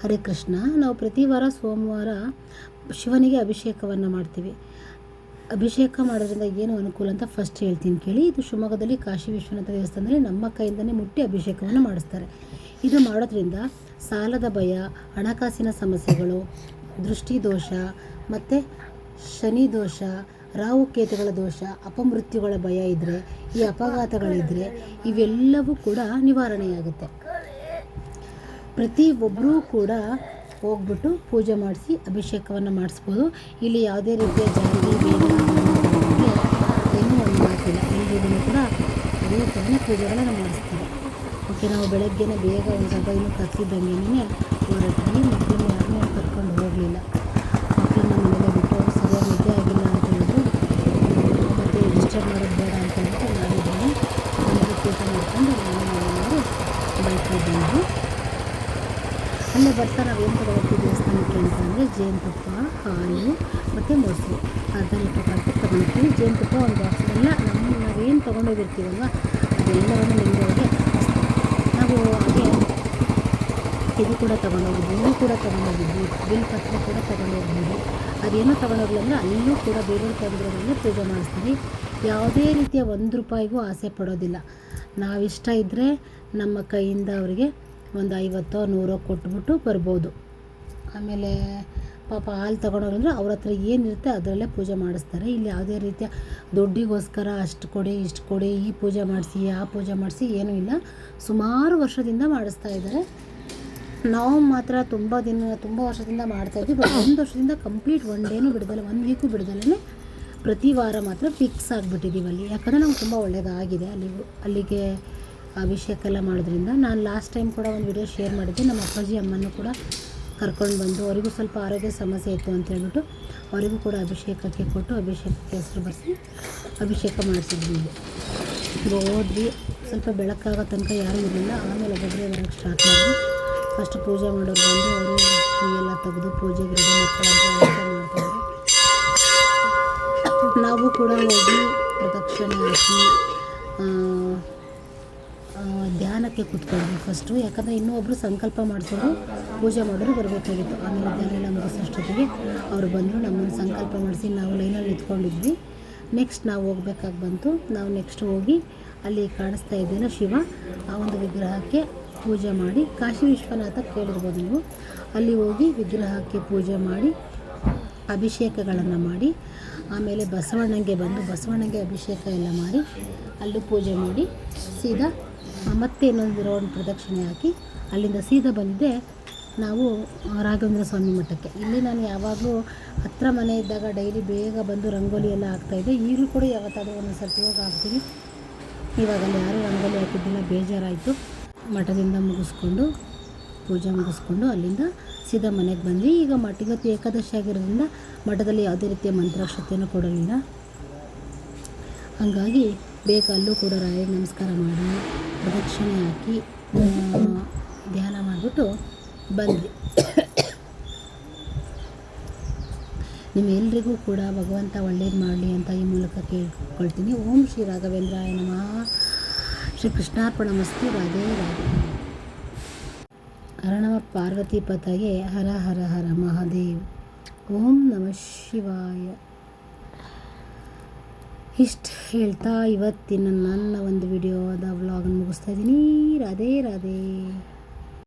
ಹರೇ ಕೃಷ್ಣ. ನಾವು ಪ್ರತಿ ವಾರ ಸೋಮವಾರ ಶಿವನಿಗೆ ಅಭಿಷೇಕವನ್ನು ಮಾಡ್ತೀವಿ. ಅಭಿಷೇಕ ಮಾಡೋದ್ರಿಂದ ಏನು ಅನುಕೂಲ ಅಂತ ಫಸ್ಟ್ ಹೇಳ್ತೀನಿ ಕೇಳಿ. ಇದು ಶಿವಮೊಗ್ಗದಲ್ಲಿ ಕಾಶಿ ವಿಶ್ವನಾಥ ದೇವಸ್ಥಾನದಲ್ಲಿ ನಮ್ಮ ಕೈಯಿಂದಲೇ ಮುಟ್ಟಿ ಅಭಿಷೇಕವನ್ನು ಮಾಡಿಸ್ತಾರೆ. ಇದು ಮಾಡೋದ್ರಿಂದ ಸಾಲದ ಭಯ, ಹಣಕಾಸಿನ ಸಮಸ್ಯೆಗಳು, ದೃಷ್ಟಿ ದೋಷ ಮತ್ತು ಶನಿ ದೋಷ, ರಾಹುಕೇತುಗಳ ದೋಷ, ಅಪಮೃತ್ಯುಗಳ ಭಯ ಇದ್ದರೆ, ಈ ಅಪಘಾತಗಳಿದ್ದರೆ ಇವೆಲ್ಲವೂ ಕೂಡ ನಿವಾರಣೆಯಾಗುತ್ತೆ. ಪ್ರತಿಯೊಬ್ಬರೂ ಕೂಡ ಹೋಗ್ಬಿಟ್ಟು ಪೂಜೆ ಮಾಡಿಸಿ ಅಭಿಷೇಕವನ್ನು ಮಾಡಿಸ್ಬೋದು. ಇಲ್ಲಿ ಯಾವುದೇ ರೀತಿಯ ಜಾತಿ ಭೇದ ಏನೂ ಒಂದು ಮಾತಿಲ್ಲ. ಎಲ್ಲರಿಗೂ ಕೂಡ ಅದೇ ಥರನೇ ಪೂಜೆಗಳನ್ನು ಮಾಡಿಸ್ತೀವಿ. ಓಕೆ, ನಾವು ಬೆಳಗ್ಗೆನೇ ಬೇಗ ಒಂದು ಸ್ವಲ್ಪ ಇನ್ನೂ ಕತ್ತಿದ್ದಂಗೆ ಹೊರಟ್ವಿ. ಮಕ್ಕಳನ್ನ ಯಾರನ್ನೂ ಕರ್ಕೊಂಡು ಹೋಗಲಿಲ್ಲ. ಮಕ್ಕಳನ್ನ ಮನೇಲೆ ಬಿಟ್ಟು ಸರಿಯಾಗಿ ನಿದ್ದೆ ಆಗಿಲ್ಲ ಅಂತ ಹೇಳಿದ್ರು. ಮತ್ತು ಡಿಸ್ಟರ್ಬ್ ಮಾಡೋದು ಬೇಡ ಅಂತ ಹೇಳ್ಬಿಟ್ಟು ನಾವಿದ್ದೀನಿ ಮನೇಲಿ ಊಟ ಮಾಡ್ಕೊಂಡು ನಾವು ಬೈಕಲ್ಲಿ ಬಂದು ಅಲ್ಲೇ ಬರ್ತಾ ನಾವೇನು ತಗೊಳ್ತೀವಿ ದೇವಸ್ಥಾನಕ್ಕೆ ಅಂತಂದರೆ ಜೇನುತುಪ್ಪ, ಹಾಲು ಮತ್ತು ಮೊಸರು ಅರ್ಧ ಲೀಟರ್ ಪ್ಯಾಕೆಟ್ ತೊಗೊಳ್ತೀವಿ. ಜೇನುತುಪ್ಪ ಒಂದು ಬಾಕ್ಸ್ ಎಲ್ಲ ನಾವೇನು ತೊಗೊಂಡೋಗಿರ್ತೀವಲ್ವ ಅದೆಲ್ಲವನ್ನು ನಿಂಗೆ ನಾವು ಹಾಗೆ ಇದು ಕೂಡ ತೊಗೊಂಡೋಗಿದ್ವಿ, ಹೂ ಕೂಡ ತೊಗೊಂಡೋಗಿದ್ವಿ, ಬಿಲ್ ಪತ್ರ ಕೂಡ ತೊಗೊಂಡೋಗ್ಬೋದು. ಅದೇನೋ ತೊಗೊಂಡೋಗ್ಲಿ ಅಂದರೆ ಅಲ್ಲೂ ಕೂಡ ಬೇರೆಯವ್ರು ತಂದಿರೋದ್ರಲ್ಲಿ ಪೂಜೆ ಮಾಡಿಸ್ತೀವಿ. ಯಾವುದೇ ರೀತಿಯ ₹1 ಆಸೆ ಪಡೋದಿಲ್ಲ. ನಾವಿಷ್ಟ ಇದ್ದರೆ ನಮ್ಮ ಕೈಯಿಂದ ಅವರಿಗೆ ಒಂದು 50 100 ಕೊಟ್ಬಿಟ್ಟು ಬರ್ಬೋದು. ಆಮೇಲೆ ಪಾಪ ಹಾಲು ತೊಗೊಂಡೋರಂದರೆ ಅವ್ರ ಹತ್ರ ಏನಿರುತ್ತೆ ಅದರಲ್ಲೇ ಪೂಜೆ ಮಾಡಿಸ್ತಾರೆ. ಇಲ್ಲಿ ಯಾವುದೇ ರೀತಿಯ ದುಡ್ಡಿಗೋಸ್ಕರ ಅಷ್ಟು ಕೊಡಿ ಇಷ್ಟು ಕೊಡಿ, ಈ ಪೂಜೆ ಮಾಡಿಸಿ ಆ ಪೂಜೆ ಮಾಡಿಸಿ ಏನೂ ಇಲ್ಲ. ಸುಮಾರು ವರ್ಷದಿಂದ ಮಾಡಿಸ್ತಾ ಇದ್ದಾರೆ. ನಾವು ಮಾತ್ರ ತುಂಬ ವರ್ಷದಿಂದ ಮಾಡ್ತಾಯಿದ್ವಿ. ಬಟ್ 1 ವರ್ಷದಿಂದ ಕಂಪ್ಲೀಟ್ 1 ಡೇನೂ ಬಿಡ್ದಲ್ಲ, 1 ವೀಕು ಬಿಡ್ದಲೇ ಪ್ರತಿ ವಾರ ಮಾತ್ರ ಫಿಕ್ಸ್ ಆಗಿಬಿಟ್ಟಿದ್ದೀವಿ ಅಲ್ಲಿ. ಯಾಕಂದರೆ ನಮ್ಗೆ ತುಂಬ ಒಳ್ಳೆಯದಾಗಿದೆ ಅಲ್ಲಿಗೆ ಅಭಿಷೇಕ ಎಲ್ಲ ಮಾಡೋದ್ರಿಂದ. ನಾನು ಲಾಸ್ಟ್ ಟೈಮ್ ಕೂಡ ಒಂದು ವಿಡಿಯೋ ಶೇರ್ ಮಾಡಿದ್ದೆ. ನಮ್ಮ ಅಪ್ಪಾಜಿ ಅಮ್ಮನೂ ಕೂಡ ಕರ್ಕೊಂಡು ಬಂದು ಅವರಿಗೂ ಸ್ವಲ್ಪ ಆರೋಗ್ಯ ಸಮಸ್ಯೆ ಇತ್ತು ಅಂತ ಹೇಳ್ಬಿಟ್ಟು ಅವರಿಗೂ ಕೂಡ ಅಭಿಷೇಕಕ್ಕೆ ಕೊಟ್ಟು ಅಭಿಷೇಕಕ್ಕೆ ಹೆಸರು ಬರೆಸಿ ಅಭಿಷೇಕ ಮಾಡಿಸಿದ್ವಿ. ಹೋದ್ವಿ, ಸ್ವಲ್ಪ ಬೆಳಕಾಗೋ ತನಕ ಯಾರೂ ಇರಲಿಲ್ಲ. ಆಮೇಲೆ ಒಬ್ಬೊಬ್ಬರೇ ಬರೋಕ್ಕೆ ಸ್ಟಾರ್ಟ್ ಮಾಡಿದ್ವಿ. ಫಸ್ಟ್ ಪೂಜೆ ಮಾಡೋರು ಬಂದು ಅವರು ಎಲ್ಲ ತೆಗೆದು ಪೂಜೆಗೆ ರೆಡಿ ಮಾಡ್ತಾರೆ. ನಾವು ಕೂಡ ಹೋಗಿ ಪ್ರದಕ್ಷಿಣೆ ಹಾಕಿ ಧ್ಯಾನಕ್ಕೆ ಕೂತ್ಕೊಂಡ್ವಿ ಫಸ್ಟು. ಯಾಕಂದರೆ ಇನ್ನೂ ಒಬ್ಬರು ಸಂಕಲ್ಪ ಮಾಡಿಸೋರು ಪೂಜೆ ಮಾಡೋರು ಬರಬೇಕಾಗಿತ್ತು. ಆಮೇಲೆ ಧ್ಯಾನ ಎಲ್ಲ ಮುಗಿಸೋಷ್ಟೊತ್ತಿಗೆ ಅವರು ಬಂದರು, ನಮ್ಮನ್ನು ಸಂಕಲ್ಪ ಮಾಡಿಸಿ ನಾವು ಲೈನಲ್ಲಿ ನಿಂತ್ಕೊಂಡಿದ್ವಿ. ನೆಕ್ಸ್ಟ್ ನಾವು ಹೋಗ್ಬೇಕಾಗಿ ಬಂತು. ನಾವು ನೆಕ್ಸ್ಟ್ ಹೋಗಿ ಅಲ್ಲಿ ಕಾಣಿಸ್ತಾ ಇದ್ದೇನೋ ಶಿವ, ಆ ಒಂದು ವಿಗ್ರಹಕ್ಕೆ ಪೂಜೆ ಮಾಡಿ, ಕಾಶಿ ವಿಶ್ವನಾಥ ಕೇಳಿರ್ಬೋದು ನೀವು, ಅಲ್ಲಿ ಹೋಗಿ ವಿಗ್ರಹಕ್ಕೆ ಪೂಜೆ ಮಾಡಿ ಅಭಿಷೇಕಗಳನ್ನು ಮಾಡಿ, ಆಮೇಲೆ ಬಸವಣ್ಣಂಗೆ ಬಂದು ಬಸವಣ್ಣಂಗೆ ಅಭಿಷೇಕ ಎಲ್ಲ ಮಾಡಿ ಅಲ್ಲೂ ಪೂಜೆ ಮಾಡಿ ಸೀದಾ ಮತ್ತೆ ಇನ್ನೊಂದು ರೌಂಡ್ ಪ್ರದಕ್ಷಿಣೆ ಹಾಕಿ ಅಲ್ಲಿಂದ ಸೀದಾ ಬಂದಿದ್ದೆ ನಾವು ರಾಘವೇಂದ್ರ ಸ್ವಾಮಿ ಮಠಕ್ಕೆ. ಇಲ್ಲಿ ನಾನು ಯಾವಾಗಲೂ ಹತ್ತಿರ ಮನೆ ಇದ್ದಾಗ ಡೈಲಿ ಬೇಗ ಬಂದು ರಂಗೋಲಿ ಎಲ್ಲ ಹಾಕ್ತಾಯಿದ್ದೆ. ಈಗಲೂ ಕೂಡ ಯಾವತ್ತಾದರೂ ಒಂದೊಂದು ಸರ್ತಿ ಹೋಗಿ ಹಾಕ್ತೀನಿ. ಇವಾಗಲ್ಲಿ ಯಾರೂ ರಂಗೋಲಿ ಹಾಕಿದ್ದಿಲ್ಲ, ಬೇಜಾರಾಯಿತು. ಮಠದಿಂದ ಮುಗಿಸ್ಕೊಂಡು ಪೂಜೆ ಮುಗಿಸ್ಕೊಂಡು ಅಲ್ಲಿಂದ ಸೀದಾ ಮನೆಗೆ ಬಂದ್ವಿ. ಈಗ ಇವತ್ತು ಏಕಾದಶಿ ಆಗಿರೋದ್ರಿಂದ ಮಠದಲ್ಲಿ ಯಾವುದೇ ರೀತಿಯ ಮಂತ್ರಾಕ್ಷತೆಯನ್ನು ಕೊಡಲಿಲ್ಲ. ಹಾಗಾಗಿ ಬೇಗ ಅಲ್ಲೂ ಕೂಡ ರಾಯರಿಗೆ ನಮಸ್ಕಾರ ಮಾಡಿ ಪ್ರದಕ್ಷಿಣೆ ಹಾಕಿ ಧ್ಯಾನ ಮಾಡಿಬಿಟ್ಟು ಬಂದ್ವಿ. ನಿಮ್ಮೆಲ್ಲರಿಗೂ ಕೂಡ ಭಗವಂತ ಒಳ್ಳೇದು ಮಾಡಲಿ ಅಂತ ಈ ಮೂಲಕ ಕೇಳ್ಕೊಳ್ತೀನಿ. ಓಂ ಶ್ರೀ ರಾಘವೇಂದ್ರಾಯ ನಮಃ. ಶ್ರೀ ಕೃಷ್ಣಾರ್ಪಣಮಸ್ತು. ರಾಧೇ ರಾಧೇ. ಹರ ನಮಃ ಪಾರ್ವತಿ ಪತಯೇ. ಹರ ಹರ ಹರ ಮಹಾದೇವ್. ಓಂ ನಮಃ ಶಿವಾಯ. ಇಷ್ಟು ಹೇಳ್ತಾ ಇವತ್ತಿನ ನನ್ನ ಒಂದು ವಿಡಿಯೋದ ವ್ಲಾಗನ್ನು ಮುಗಿಸ್ತಾ ಇದ್ದೀನಿ. ರಾಧೇ ರಾಧೇ.